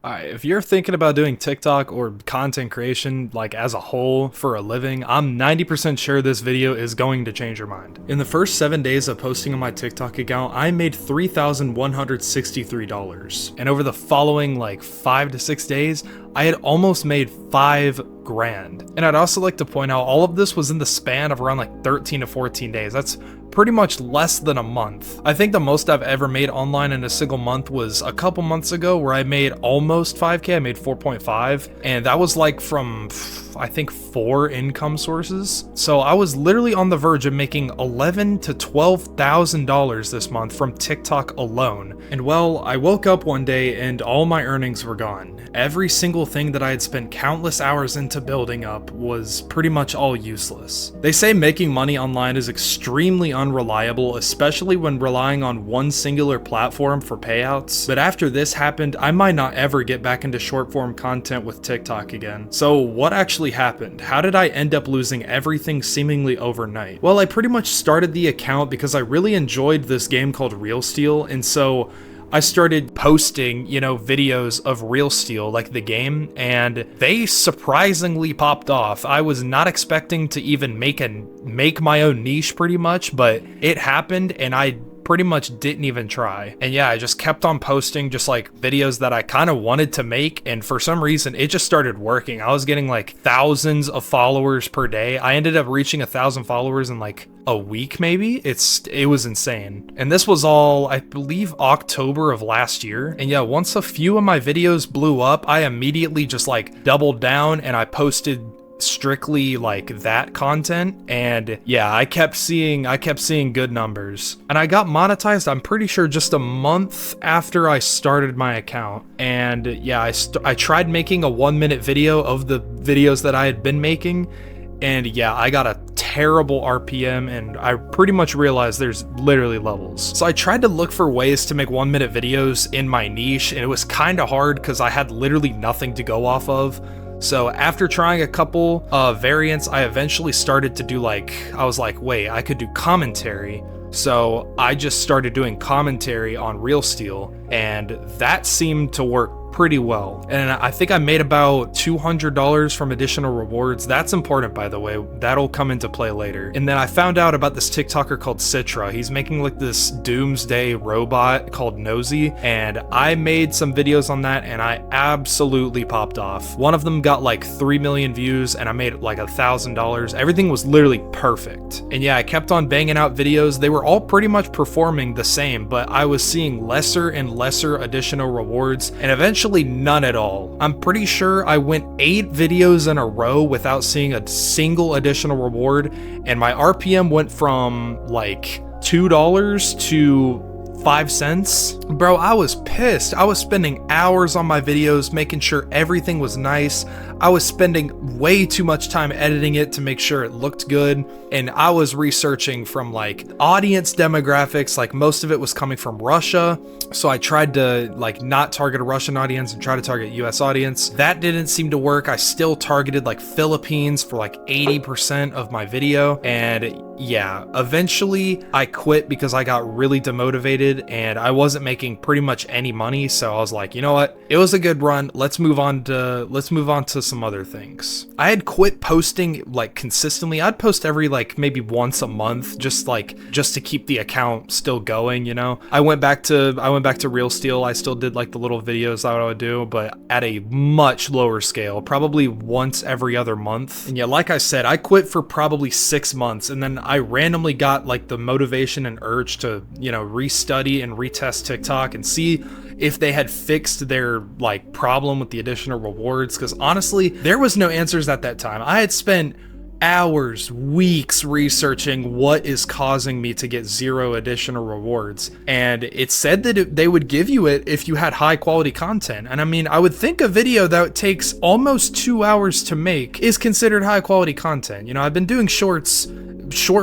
Alright, if you're thinking about doing TikTok or content creation like as a whole for a living, I'm 90% sure this video is going to change your mind. In the first 7 days of posting on my TikTok account, I made $3,163. And over the following like 5 to 6 days, I had almost made $5,000. And I'd also like to point out all of this was in the span of around like 13 to 14 days. That's pretty much less than a month. I think the most I've ever made online in a single month was a couple months ago where I made almost 5K. I made 4.5, and that was like from I think 4 income sources. So I was literally on the verge of making $11,000 to $12,000 this month from TikTok alone. And well, I woke up one day and all my earnings were gone. Every single thing that I had spent countless hours into building up was pretty much all useless. They say making money online is extremely unreliable, especially when relying on one singular platform for payouts. But after this happened, I might not ever get back into short form content with TikTok again. So what actually happened? How did I end up losing everything seemingly overnight? Well, I pretty much started the account because I really enjoyed this game called Real Steel, and so I started posting, videos of Real Steel, like the game, and they surprisingly popped off. I was not expecting to even make my own niche pretty much, but it happened and I pretty much didn't even try. And yeah, I just kept on posting just like videos that I kind of wanted to make, and for some reason it just started working. I was getting like thousands of followers per day. I ended up reaching 1,000 followers in like a week maybe. It was insane. And this was all, I believe, October of last year. And yeah, once a few of my videos blew up, I immediately just like doubled down and I posted strictly like that content, and yeah, I kept seeing good numbers, and I got monetized, I'm pretty sure just a month after I started my account. And yeah, I tried making a 1-minute video of the videos that I had been making, and yeah, I got a terrible RPM, and I pretty much realized there's literally levels. So I tried to look for ways to make 1-minute videos in my niche, and it was kind of hard because I had literally nothing to go off of. So after trying a couple variants, I eventually started to do I was like, wait, I could do commentary. So I just started doing commentary on Real Steel, and that seemed to work pretty well. And I think I made about $200 from additional rewards. That's important, by the way. That'll come into play later. And then I found out about this TikToker called Citra. He's making like this doomsday robot called Nosy, and I made some videos on that and I absolutely popped off. One of them got like 3 million views and I made like $1,000. Everything was literally perfect. And yeah, I kept on banging out videos. They were all pretty much performing the same, but I was seeing lesser and lesser additional rewards, and eventually none at all. I'm pretty sure I went 8 videos in a row without seeing a single additional reward, and my RPM went from like $2 to 5 cents. Bro, I was pissed. I was spending hours on my videos making sure everything was nice. I was spending way too much time editing it to make sure it looked good, and I was researching from like audience demographics. Like most of it was coming from Russia, so I tried to like not target a Russian audience and try to target US audience. That didn't seem to work. I still targeted like Philippines for like 80% of my video, and yeah, eventually I quit because I got really demotivated and I wasn't making pretty much any money. So I was like, you know what? It was a good run. Let's move on to some other things. I had quit posting like consistently. I'd post every like maybe once a month, just to keep the account still going, I went back to Real Steel. I still did like the little videos that I would do, but at a much lower scale, probably once every other month. And yeah, like I said, I quit for probably 6 months, and then I randomly got like the motivation and urge to, restudy and retest TikTok and see if they had fixed their like problem with the additional rewards, because honestly, there was no answers at that time. I had spent hours, weeks researching what is causing me to get 0 additional rewards, and it said that they would give you it if you had high quality content. And I mean, I would think a video that takes almost 2 hours to make is considered high quality content. I've been doing short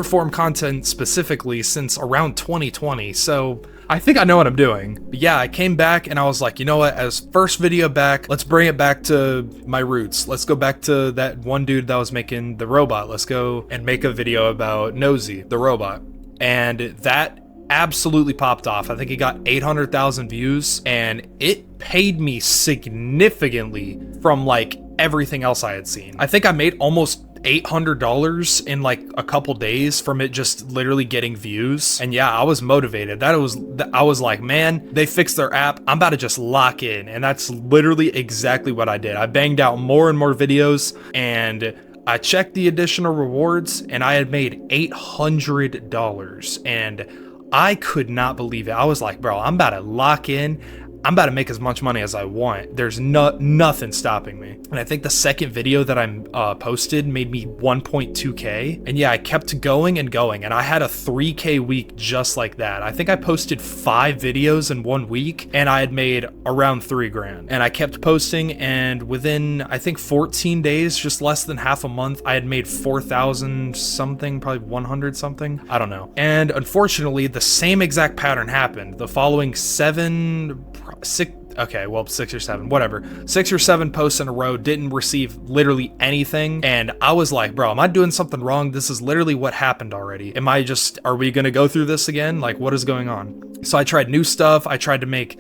form content specifically since around 2020, so I think I know what I'm doing. But yeah, I came back and I was like, you know what, as first video back, let's bring it back to my roots. Let's go back to that one dude that was making the robot. Let's go and make a video about Nosy, the robot. And that absolutely popped off. I think it got 800,000 views, and it paid me significantly from like everything else I had seen. I think I made almost $800 in like a couple days from it just literally getting views. And yeah, I was motivated. I was like, man, they fixed their app. I'm about to just lock in. And that's literally exactly what I did. I banged out more and more videos, and I checked the additional rewards, and I had made $800, and I could not believe it. I was like, bro, I'm about to lock in. I'm about to make as much money as I want. There's nothing stopping me. And I think the second video that I posted made me 1.2K. And yeah, I kept going and going. And I had a 3K week just like that. I think I posted 5 videos in 1 week, and I had made around 3 grand. And I kept posting, and within, I think 14 days, just less than half a month, I had made 4,000 something, probably 100 something. I don't know. And unfortunately, the same exact pattern happened. The following 6 or 7, whatever. 6 or 7 posts in a row didn't receive literally anything. And I was like, bro, am I doing something wrong? This is literally what happened already. Are we gonna go through this again? Like, what is going on? So I tried new stuff. I tried to make,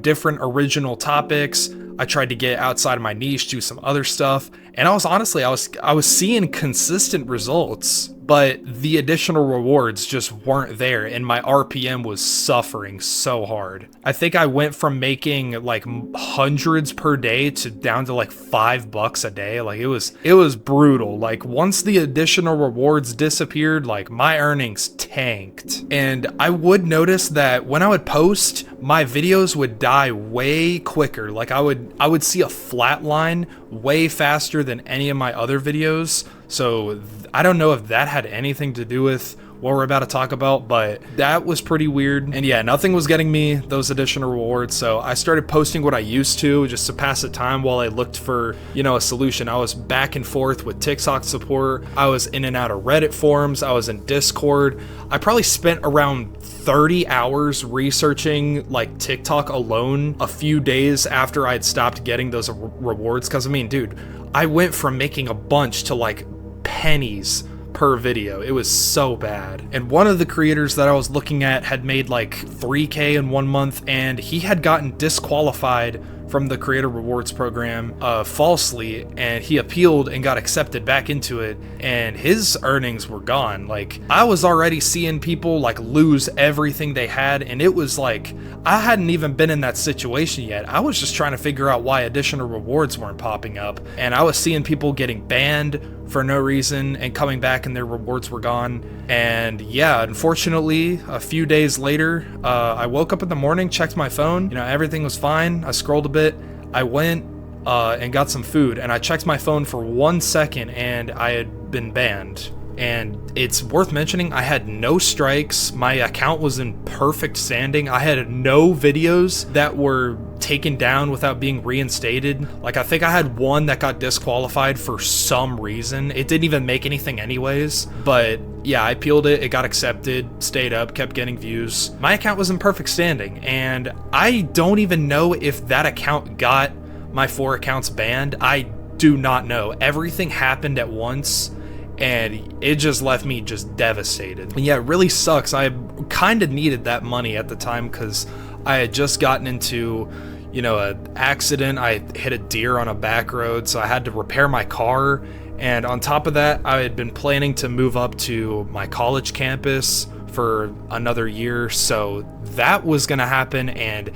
different original topics. I tried to get outside of my niche, do some other stuff. And I was seeing consistent results, but the additional rewards just weren't there, and my RPM was suffering so hard. I think I went from making like hundreds per day to down to like $5 a day. Like it was brutal. Like once the additional rewards disappeared, like my earnings tanked. And I would notice that when I would post, my videos would die way quicker. Like I would see a flat line way faster than any of my other videos. So I don't know if that had anything to do with what we're about to talk about, but that was pretty weird. And yeah, nothing was getting me those additional rewards, so I started posting what I used to just to pass the time while I looked for, a solution. I was back and forth with TikTok support. I was in and out of Reddit forums. I was in Discord. I probably spent around 30 hours researching like TikTok alone a few days after I'd stopped getting those rewards. Cause dude, I went from making a bunch to like pennies per video. It was so bad. And one of the creators that I was looking at had made like 3K in 1 month, and he had gotten disqualified from the creator rewards program falsely, and he appealed and got accepted back into it, and his earnings were gone. Like I was already seeing people like lose everything they had, and it was like I hadn't even been in that situation yet. I was just trying to figure out why additional rewards weren't popping up, and I was seeing people getting banned for no reason and coming back and their rewards were gone. And yeah, unfortunately, a few days later, I woke up in the morning, checked my phone, everything was fine. I scrolled a bit. I went and got some food, and I checked my phone for 1 second, and I had been banned. And it's worth mentioning, I had no strikes. My account was in perfect standing. I had no videos that were taken down without being reinstated. Like I think I had one that got disqualified for some reason. It didn't even make anything anyways. But yeah, I appealed it. It got accepted, stayed up, kept getting views. My account was in perfect standing, and I don't even know if that account got my 4 accounts banned. I do not know. Everything happened at once, and it just left me just devastated. And yeah, it really sucks. I kind of needed that money at the time because I had just gotten into, an accident. I hit a deer on a back road, so I had to repair my car. And on top of that, I had been planning to move up to my college campus for another year, so that was gonna happen. And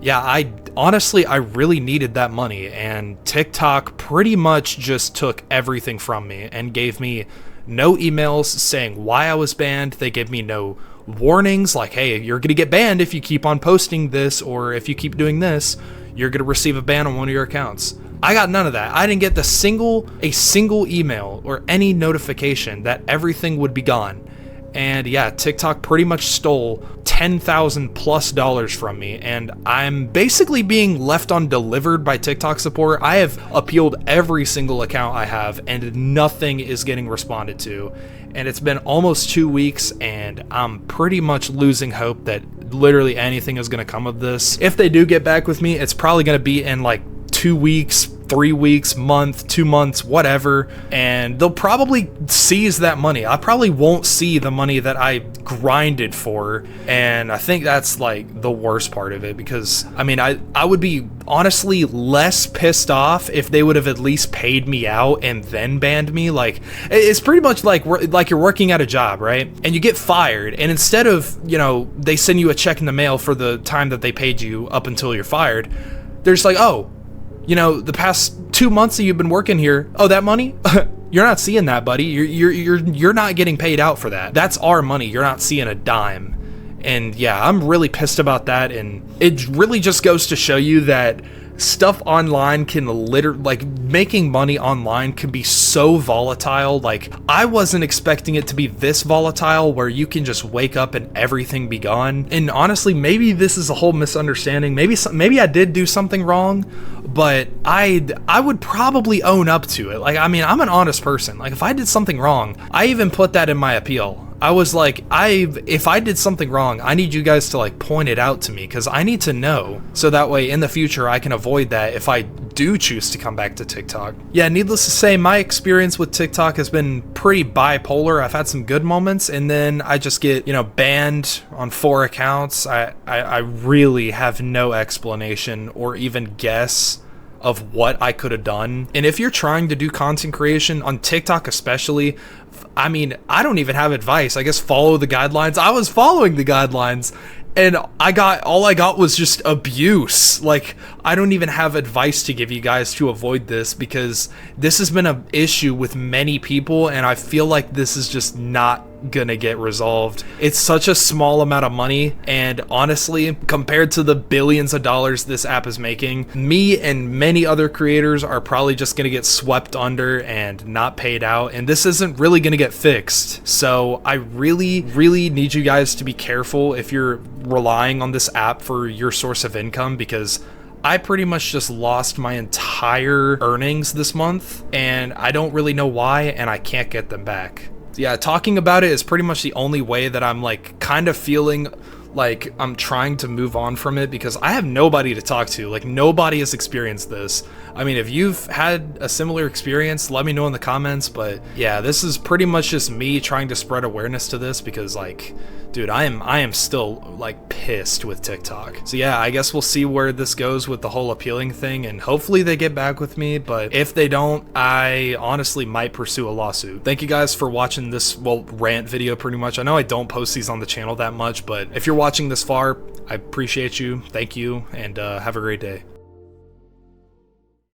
yeah, I really needed that money, and TikTok pretty much just took everything from me and gave me no emails saying why I was banned. They gave me no warnings like, hey, you're gonna get banned if you keep on posting this, or if you keep doing this, you're gonna receive a ban on one of your accounts. I got none of that. I didn't get a single email or any notification that everything would be gone. And yeah, TikTok pretty much stole $10,000+ from me, and I'm basically being left undelivered by TikTok support. I have appealed every single account I have, and nothing is getting responded to. And it's been almost 2 weeks, and I'm pretty much losing hope that literally anything is going to come of this. If they do get back with me, it's probably going to be in like 2 weeks, 3 weeks, month, 2 months, whatever, and they'll probably seize that money. I probably won't see the money that I grinded for, and I think that's like the worst part of it, because I mean, I would be honestly less pissed off if they would have at least paid me out and then banned me. Like, it's pretty much like you're working at a job, right? And you get fired, and instead of, you know, they send you a check in the mail for the time that they paid you up until you're fired, they're just like, oh, you know, the past 2 months that you've been working here, oh, that money? You're not seeing that, buddy. You're not getting paid out for that. That's our money. You're not seeing a dime. And yeah, I'm really pissed about that, and it really just goes to show you that stuff online can like making money online can be so volatile. Like, I wasn't expecting it to be this volatile where you can just wake up and everything be gone. And honestly, maybe this is a whole misunderstanding. Maybe I did do something wrong, but I would probably own up to it. Like, I mean, I'm an honest person. Like, if I did something wrong, I even put that in my appeal. I was like, if I did something wrong, I need you guys to like point it out to me, because I need to know, so that way in the future I can avoid that if I do choose to come back to TikTok. Yeah, needless to say, my experience with TikTok has been pretty bipolar. I've had some good moments, and then I just get, you know, banned on 4 accounts. I really have no explanation or even guess of what I could have done. And if you're trying to do content creation on TikTok especially, I mean, I don't even have advice. I guess follow the guidelines. I was following the guidelines, and all I got was just abuse. Like, I don't even have advice to give you guys to avoid this, because this has been an issue with many people, and I feel like this is just not gonna get resolved. It's such a small amount of money, and honestly, compared to the billions of dollars this app is making, me and many other creators are probably just gonna get swept under and not paid out, and this isn't really gonna get fixed. So I really need you guys to be careful if you're relying on this app for your source of income, because I pretty much just lost my entire earnings this month, and I don't really know why, and I can't get them back. Yeah, talking about it is pretty much the only way that I'm like kind of feeling like I'm trying to move on from it, because I have nobody to talk to. Like, nobody has experienced this. I mean, if you've had a similar experience, let me know in the comments. But yeah, this is pretty much just me trying to spread awareness to this, because like, dude, I am still like pissed with TikTok. So yeah, I guess we'll see where this goes with the whole appealing thing, and hopefully they get back with me. But if they don't, I honestly might pursue a lawsuit. Thank you guys for watching this, well, rant video pretty much. I know I don't post these on the channel that much, but if you're watching this far, I appreciate you. Thank you, and have a great day.